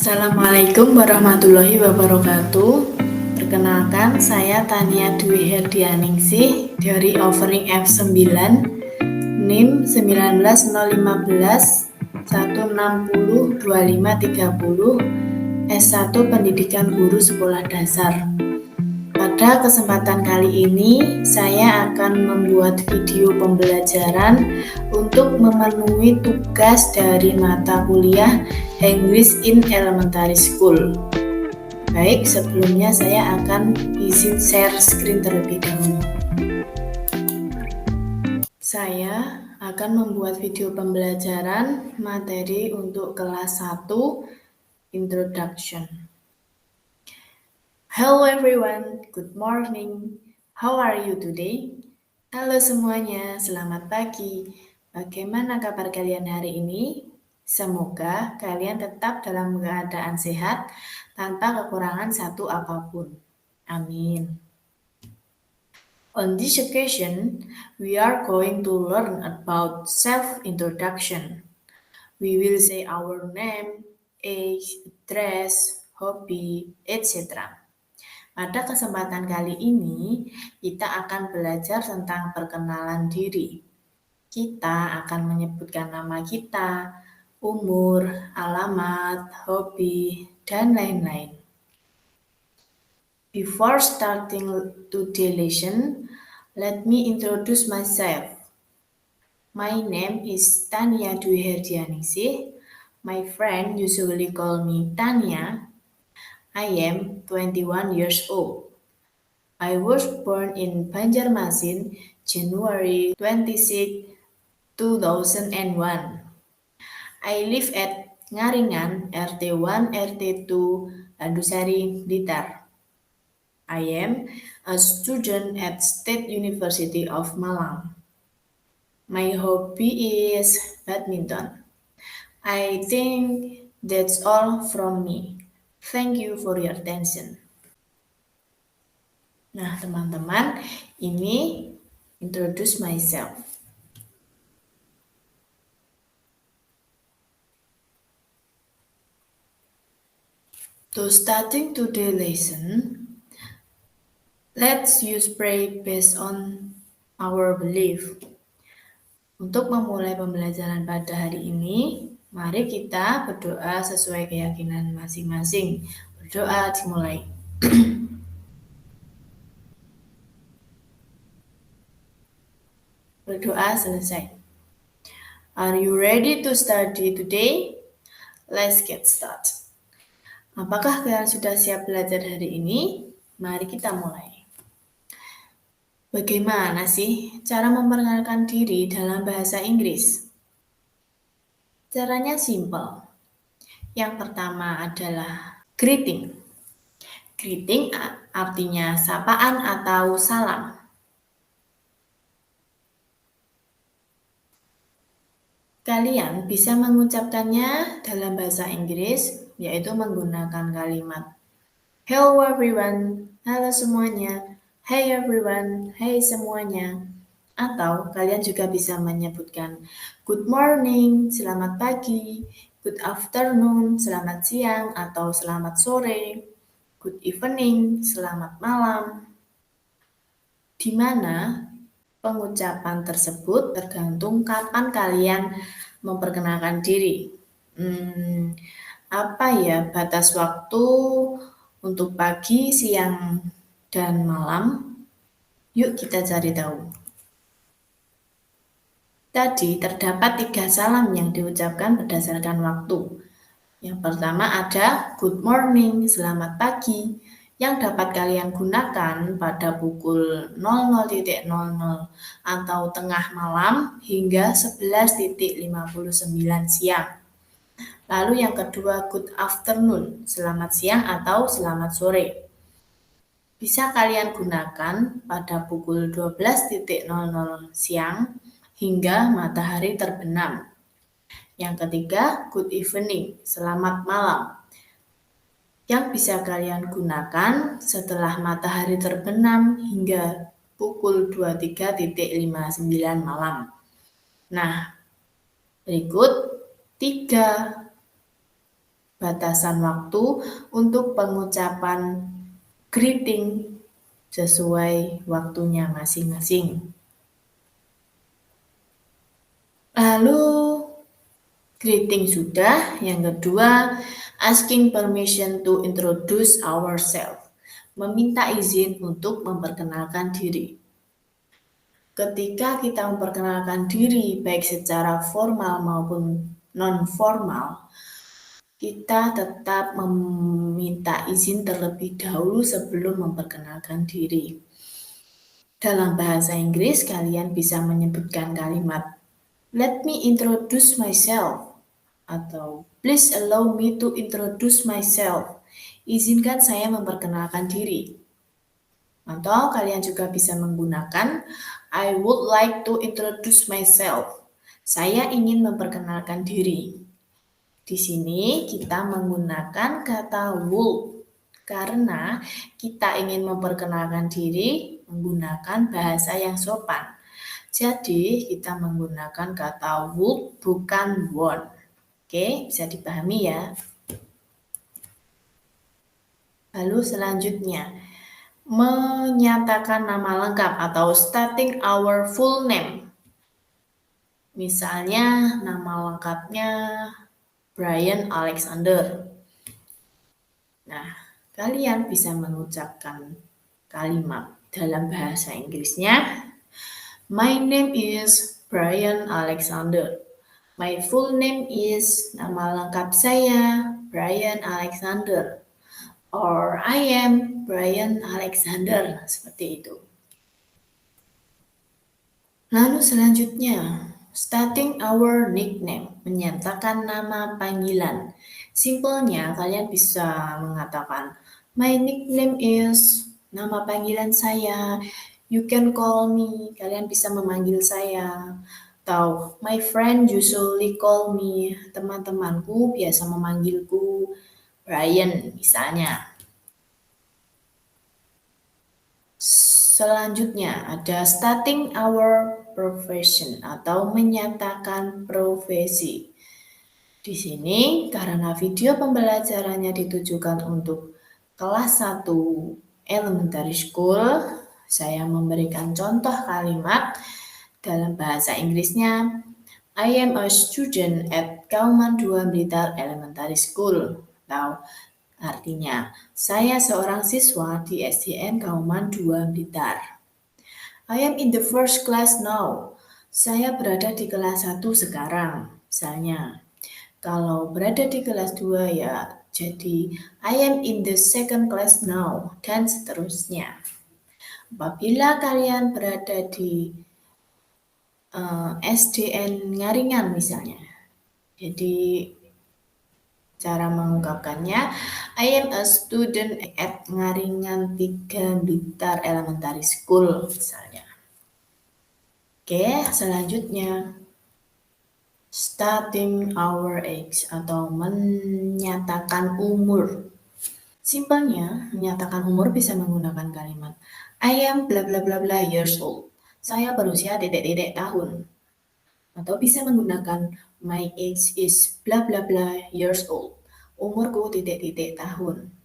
Assalamualaikum warahmatullahi wabarakatuh. Perkenalkan, saya Tania Dwi Herdianingsih dari Offering F9, NIM 19015 160 2530, S1 Pendidikan Guru Sekolah Dasar. Pada kesempatan kali ini, saya akan membuat video pembelajaran untuk memenuhi tugas dari mata kuliah English in Elementary School. Baik, sebelumnya saya akan izin share screen terlebih dahulu. Saya akan membuat video pembelajaran materi untuk kelas 1 Introduction. Hello everyone, good morning. How are you today? Halo semuanya, selamat pagi. Bagaimana kabar kalian hari ini? Semoga kalian tetap dalam keadaan sehat tanpa kekurangan satu apapun. Amin. On this occasion, we are going to learn about self-introduction. We will say our name, age, address, hobby, etc. Pada kesempatan kali ini, kita akan belajar tentang perkenalan diri. Kita akan menyebutkan nama kita, umur, alamat, hobi, dan lain-lain. Before starting today's lesson, let me introduce myself. My name is Tania Dwi Herdianingsih. My friend usually call me Tania. I am 21 years old. I was born in Banjarmasin, January 26, 2001. I live at Ngaringan, RT1, RT2, Landusari, Blitar. I am a student at State University of Malang. My hobby is badminton. I think that's all from me. Thank you for your attention. Nah, teman-teman, ini introduce myself. To starting today's lesson, let's use prayer based on our belief. Untuk memulai pembelajaran pada hari ini, mari kita berdoa sesuai keyakinan masing-masing. Berdoa dimulai. Berdoa selesai. Are you ready to study today? Let's get started. Apakah kalian sudah siap belajar hari ini? Mari kita mulai. Bagaimana sih cara memperkenalkan diri dalam bahasa Inggris? Caranya simple. Yang pertama adalah greeting. Greeting artinya sapaan atau salam. Kalian bisa mengucapkannya dalam bahasa Inggris, yaitu menggunakan kalimat hello everyone, halo semuanya, hey everyone, hey semuanya. Atau kalian juga bisa menyebutkan good morning, selamat pagi, good afternoon, selamat siang, atau selamat sore, good evening, selamat malam. Di mana pengucapan tersebut tergantung kapan kalian memperkenalkan diri. Apa ya batas waktu untuk pagi, siang, dan malam? Yuk kita cari tahu. Tadi terdapat 3 salam yang diucapkan berdasarkan waktu. Yang pertama ada good morning, selamat pagi, yang dapat kalian gunakan pada pukul 00.00 atau tengah malam hingga 11.59 siang. Lalu yang kedua good afternoon, selamat siang atau selamat sore. Bisa kalian gunakan pada pukul 12.00 siang hingga matahari terbenam. Yang ketiga good evening, selamat malam, yang bisa kalian gunakan setelah matahari terbenam hingga pukul 23.59 malam. Nah, berikut 3 batasan waktu untuk pengucapan greeting sesuai waktunya masing-masing. Lalu greeting sudah, yang kedua asking permission to introduce ourselves, meminta izin untuk memperkenalkan diri. Ketika kita memperkenalkan diri baik secara formal maupun non-formal, kita tetap meminta izin terlebih dahulu sebelum memperkenalkan diri. Dalam bahasa Inggris, kalian bisa menyebutkan kalimat "Let me introduce myself" atau "Please allow me to introduce myself." Izinkan saya memperkenalkan diri. Atau kalian juga bisa menggunakan "I would like to introduce myself." Saya ingin memperkenalkan diri. Di sini kita menggunakan kata would karena kita ingin memperkenalkan diri menggunakan bahasa yang sopan. Jadi kita menggunakan kata would bukan want. Oke, bisa dipahami ya. Lalu selanjutnya, menyatakan nama lengkap atau stating our full name. Misalnya nama lengkapnya Brian Alexander. Nah, kalian bisa mengucapkan kalimat dalam bahasa Inggrisnya. My name is Brian Alexander. My full name is, nama lengkap saya Brian Alexander. Or I am Brian Alexander, seperti itu. Lalu selanjutnya, stating our nickname, menyatakan nama panggilan. Simpelnya, kalian bisa mengatakan, my nickname is, nama panggilan saya, you can call me, kalian bisa memanggil saya. Atau, my friend usually call me, teman-temanku biasa memanggilku Brian, misalnya. Selanjutnya ada stating our profession atau menyatakan profesi. Di sini karena video pembelajarannya ditujukan untuk kelas 1 elementary school, saya memberikan contoh kalimat dalam bahasa Inggrisnya. I am a student at Kauman 2 Blitar Elementary School. Atau artinya, saya seorang siswa di SDN Kauman 2 Blitar. I am in the first class now. Saya berada di kelas 1 sekarang. Misalnya, kalau berada di kelas 2 ya, jadi I am in the second class now, dan seterusnya. Apabila kalian berada di SDN Ngaringan misalnya, jadi cara mengungkapkannya, I am a student at Ngaringan 3 Blitar Elementary School, misalnya. Oke, selanjutnya, stating our age atau menyatakan umur. Simpelnya, menyatakan umur bisa menggunakan kalimat I am bla bla bla bla years old. Saya berusia titik-titik tahun. Atau bisa menggunakan my age is bla bla bla years old. Umurku titik-titik tahun.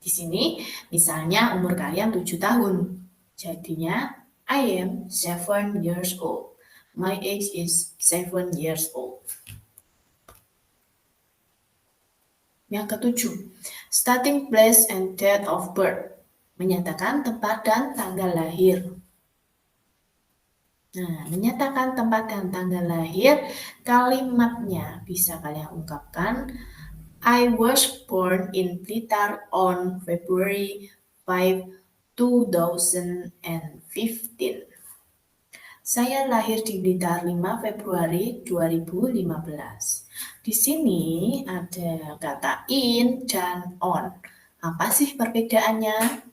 Di sini misalnya umur kalian 7 tahun. Jadinya I am 7 years old. My age is 7 years old. Yang ketujuh, stating place and date of birth. Menyatakan tempat dan tanggal lahir. Nah, menyatakan tempat dan tanggal lahir, kalimatnya bisa kalian ungkapkan I was born in Blitar on February 5, 2015. Saya lahir di Blitar 5 Februari 2015. Di sini ada kata in dan on. Apa sih perbedaannya?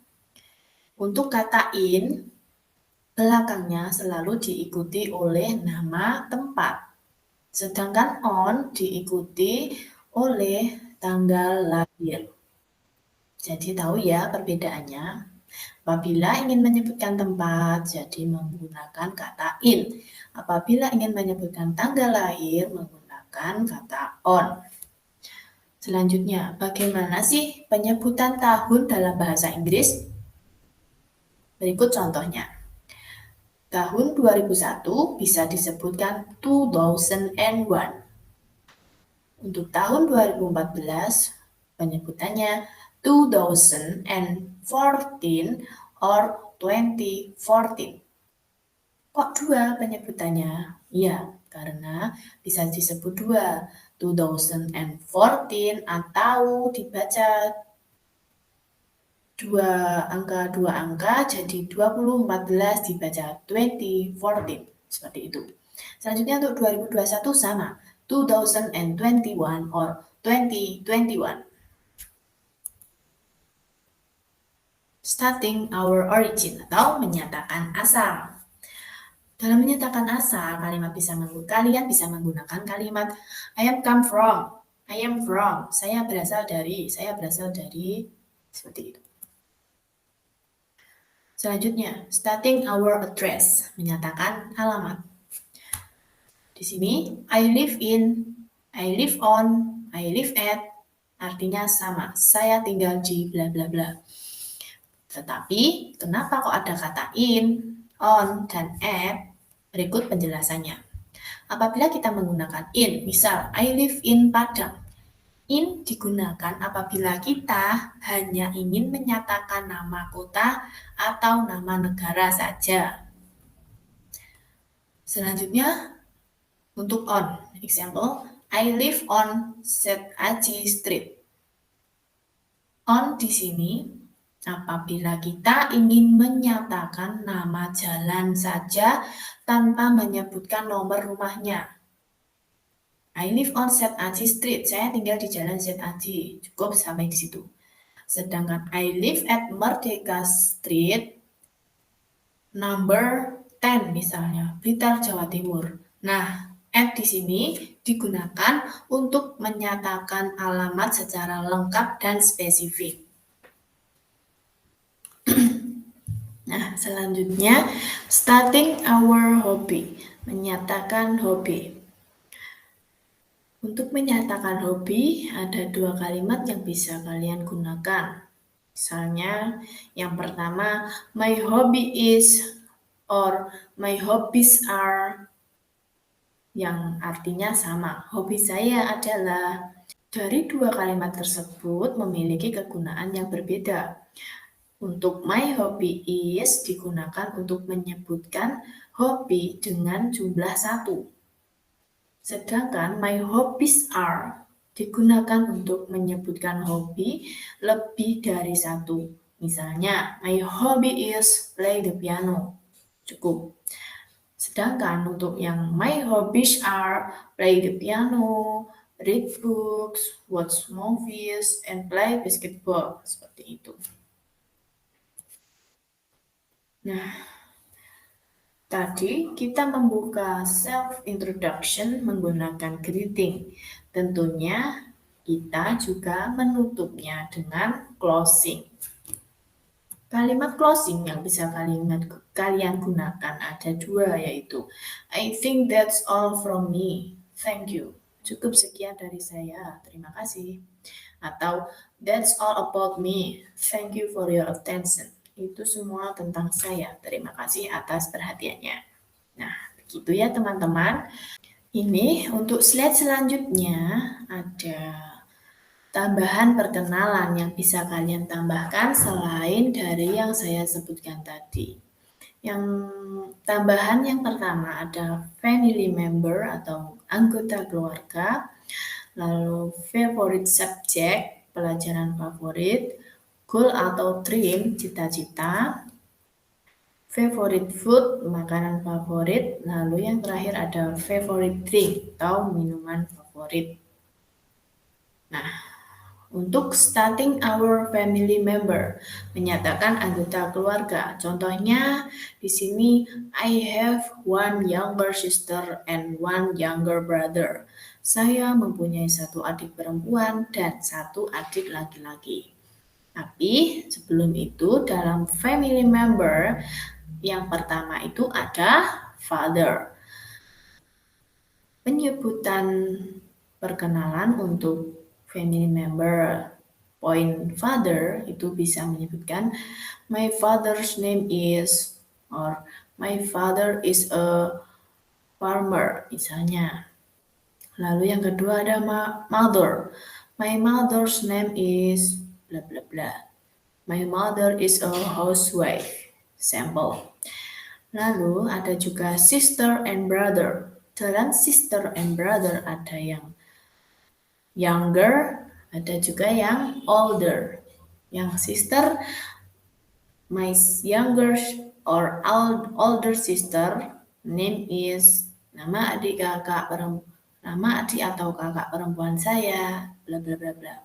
Untuk kata in, belakangnya selalu diikuti oleh nama tempat. Sedangkan on diikuti oleh tanggal lahir. Jadi tahu ya perbedaannya. Apabila ingin menyebutkan tempat, jadi menggunakan kata in. Apabila ingin menyebutkan tanggal lahir, menggunakan kata on. Selanjutnya, bagaimana sih penyebutan tahun dalam bahasa Inggris? Berikut contohnya. Tahun 2001 bisa disebutkan 2001. Untuk tahun 2014, penyebutannya 2014 or 2014. Kok dua penyebutannya? Iya, karena bisa disebut dua, 2014 atau dibaca dua angka jadi 2014 dibaca 2014. Seperti itu. Selanjutnya untuk 2021 sama, 2021 or 2021. Starting our origin atau menyatakan asal. Dalam menyatakan asal, kalian bisa menggunakan kalimat I am come from, I am from, saya berasal dari, seperti itu. Selanjutnya, stating our address, menyatakan alamat. Di sini, I live in, I live on, I live at, artinya sama, saya tinggal di bla bla bla. Tetapi, kenapa kok ada kata in, on, dan at? Berikut penjelasannya. Apabila kita menggunakan in, misal I live in Padang, in digunakan apabila kita hanya ingin menyatakan nama kota atau nama negara saja. Selanjutnya, untuk on, example, I live on Setaji Street. On di sini, apabila kita ingin menyatakan nama jalan saja tanpa menyebutkan nomor rumahnya. I live on Setaji Street. Saya tinggal di jalan Setaji. Cukup sampai di situ. Sedangkan I live at Merdeka Street number 10 misalnya, Blitar, Jawa Timur. Nah, at di sini digunakan untuk menyatakan alamat secara lengkap dan spesifik. Nah, selanjutnya starting our hobby, menyatakan hobi. Untuk menyatakan hobi, ada dua kalimat yang bisa kalian gunakan. Misalnya, yang pertama, my hobby is, or my hobbies are, yang artinya sama. Hobi saya adalah. Dari dua kalimat tersebut memiliki kegunaan yang berbeda. Untuk my hobby is digunakan untuk menyebutkan hobi dengan jumlah satu. Sedangkan my hobbies are digunakan untuk menyebutkan hobi lebih dari satu. Misalnya, my hobby is play the piano. Cukup. Sedangkan untuk yang my hobbies are play the piano, read books, watch movies, and play basketball. Seperti itu. Nah, tadi kita membuka self-introduction menggunakan greeting. Tentunya kita juga menutupnya dengan closing. Kalimat closing yang bisa kalian gunakan ada dua, yaitu I think that's all from me. Thank you. Cukup sekian dari saya. Terima kasih. Atau that's all about me. Thank you for your attention. Itu semua tentang saya. Terima kasih atas perhatiannya. Nah, begitu ya teman-teman. Ini untuk slide selanjutnya ada tambahan perkenalan yang bisa kalian tambahkan selain dari yang saya sebutkan tadi. Yang tambahan yang pertama ada family member atau anggota keluarga, lalu favorite subject, pelajaran favorit, goal atau dream, cita-cita, favorite food, makanan favorit, lalu yang terakhir ada favorite drink atau minuman favorit. Nah, untuk starting our family member, menyatakan anggota keluarga. Contohnya di sini I have one younger sister and one younger brother. Saya mempunyai satu adik perempuan dan satu adik laki-laki. Tapi sebelum itu dalam family member yang pertama itu ada father. Penyebutan perkenalan untuk family member. Point father itu bisa menyebutkan my father's name is, or my father is a farmer misalnya. Lalu yang kedua ada mother. My mother's name is bla bla bla. My mother is a housewife. Sample. Lalu ada juga sister and brother. Dalam sister and brother ada yang younger, ada juga yang older. Yang sister, my younger or older sister name is, nama adik atau kakak perempuan saya, bla bla bla bla.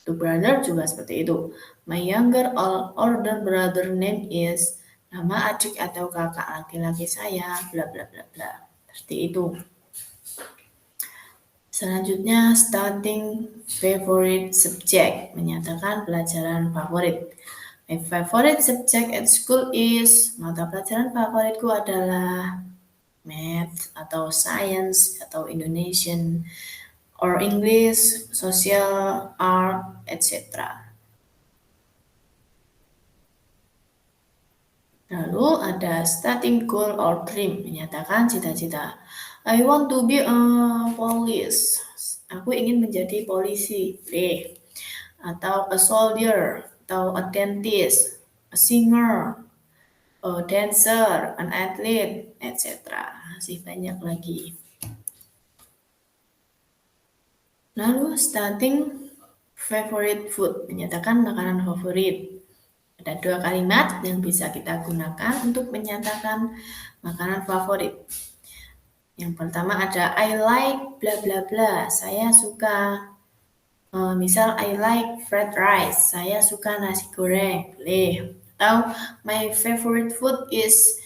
To brother juga seperti itu. My younger or older brother name is, nama adik atau kakak laki-laki saya, bla bla bla bla. Seperti itu. Selanjutnya, starting favorite subject, menyatakan pelajaran favorit. My favorite subject at school is, mata pelajaran favoritku adalah math atau science atau Indonesian or English, social, art, etc. Lalu ada starting goal or dream, menyatakan cita-cita. I want to be a police. Aku ingin menjadi polisi. B. Atau a soldier, atau a dentist, a singer, a dancer, an athlete, etc. Masih banyak lagi. Lalu starting favorite food, menyatakan makanan favorit. Ada 2 kalimat yang bisa kita gunakan untuk menyatakan makanan favorit. Yang pertama ada I like bla bla bla. Saya suka, misal I like fried rice. Saya suka nasi goreng. Boleh. Atau my favorite food is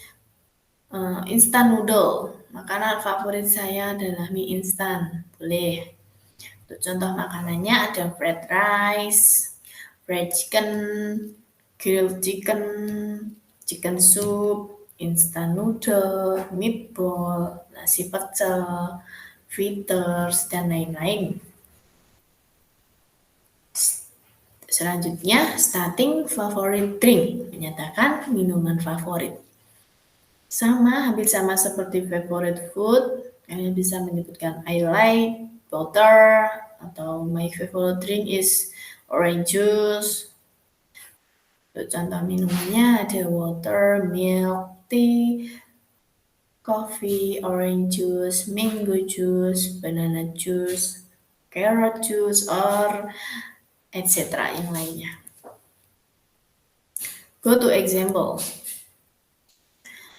instant noodle. Makanan favorit saya adalah mie instan. Boleh. Untuk contoh makanannya ada fried rice, fried chicken, grilled chicken, chicken soup, instant noodle, meatball, nasi pecel, fritters, dan lain-lain. Selanjutnya, starting favorite drink, menyatakan minuman favorit. Sama, hampir sama seperti favorite food, kalian bisa menyebutkan I like water, atau my favorite drink is orange juice. Untuk contoh minumannya ada water, milk, tea, coffee, orange juice, mango juice, banana juice, carrot juice, or etc. yang lainnya. Go to example.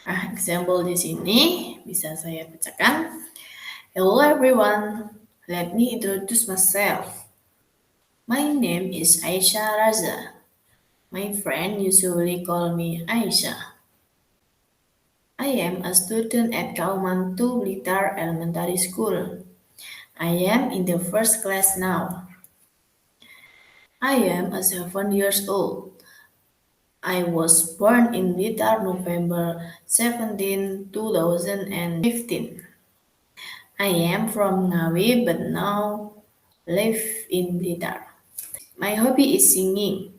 Example di sini bisa saya bacakan. Hello everyone, let me introduce myself. My name is Aisyah Raza. My friend usually call me Aisyah. I am a student at Kauman 2 Blitar Elementary School. I am in the first class now. I am 7 years old. I was born in Blitar November 17, 2015. I am from Ngawi but now live in Blitar. My hobby is singing.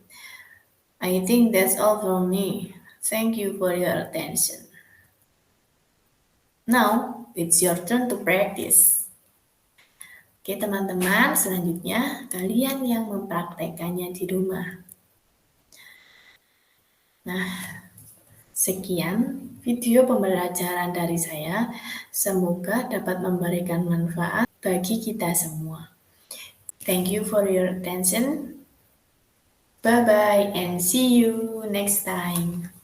I think that's all from me. Thank you for your attention. Now, it's your turn to practice. Oke teman-teman, selanjutnya kalian yang mempraktekannya di rumah. Nah, sekian video pembelajaran dari saya. Semoga dapat memberikan manfaat bagi kita semua. Thank you for your attention. Bye-bye and see you next time.